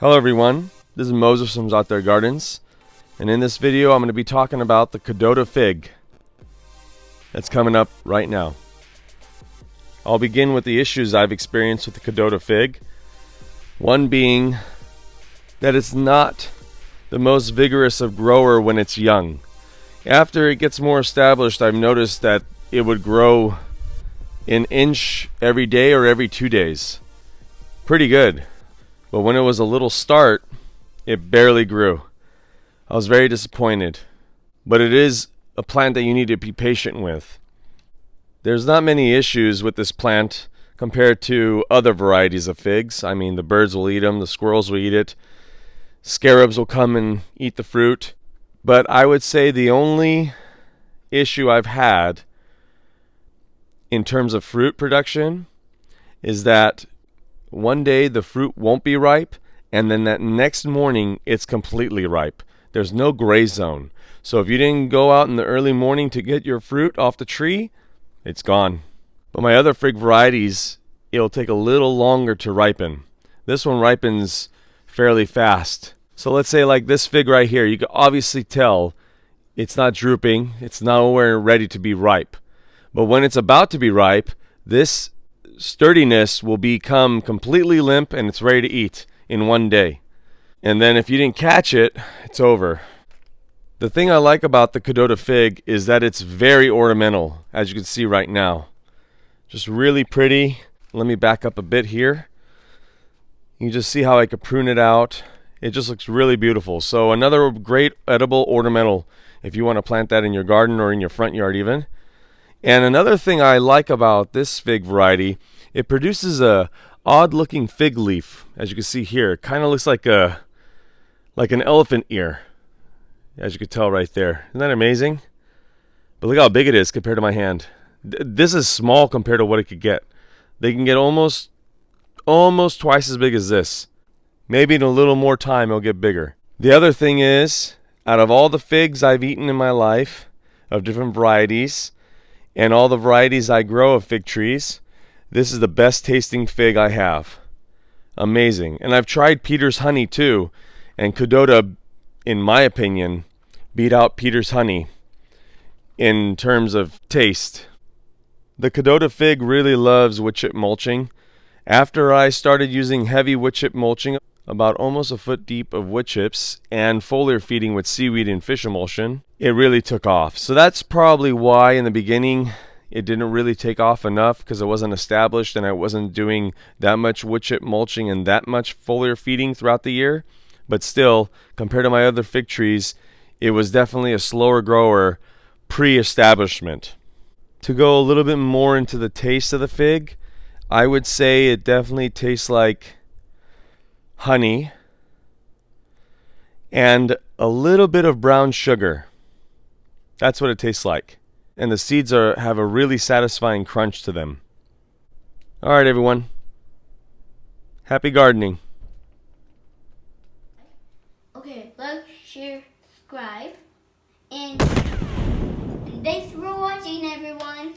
Hello everyone, this is Moses from ZAATARGARDENS, and in this video I'm going to be talking about the Kadota Fig that's coming up right now. I'll begin with the issues I've experienced with the Kadota Fig. One being that it's not the most vigorous of grower when it's young. After it gets more established, I've noticed that it would grow an inch every day or every 2 days. Pretty good. But when it was a little start, it barely grew. I was very disappointed. But it is a plant that you need to be patient with. There's not many issues with this plant compared to other varieties of figs. I mean, the birds will eat them, the squirrels will eat it, scarabs will come and eat the fruit. But I would say the only issue I've had in terms of fruit production is that one day the fruit won't be ripe, and then that next morning it's completely ripe. There's no gray zone. So if you didn't go out in the early morning to get your fruit off the tree, it's gone. But my other fig varieties, it'll take a little longer to ripen. This one ripens fairly fast. So let's say like this fig right here, you can obviously tell it's not drooping, it's nowhere ready to be ripe. But when it's about to be ripe, this sturdiness will become completely limp and it's ready to eat in one day. And then if you didn't catch it, it's over. The thing I like about the Kadota Fig is that it's very ornamental, as you can see right now. Just really pretty. Let me back up a bit here. You can just see how I could prune it out. It just looks really beautiful. So another great edible ornamental if you want to plant that in your garden or in your front yard even. And another thing I like about this fig variety, it produces a odd looking fig leaf, as you can see here. It kind of looks like an elephant ear, as you can tell right there. Isn't that amazing? But look how big it is compared to my hand. This is small compared to what it could get. They can get almost twice as big as this. Maybe in a little more time it'll get bigger. The other thing is, out of all the figs I've eaten in my life, of different varieties, and all the varieties I grow of fig trees, this is the best tasting fig I have. Amazing. And I've tried Peter's honey too, and Kadota, in my opinion, beat out Peter's honey in terms of taste. The Kadota Fig really loves wood chip mulching. After I started using heavy wood chip mulching, about almost a foot deep of wood chips, and foliar feeding with seaweed and fish emulsion, it really took off. So that's probably why in the beginning it didn't really take off enough, because it wasn't established and I wasn't doing that much wood chip mulching and that much foliar feeding throughout the year. But still, compared to my other fig trees, it was definitely a slower grower pre-establishment. To go a little bit more into the taste of the fig, I would say it definitely tastes like honey and a little bit of brown sugar. That's what it tastes like. And the seeds have a really satisfying crunch to them. Alright everyone. Happy gardening. Okay, like, share, subscribe, and thanks for watching everyone.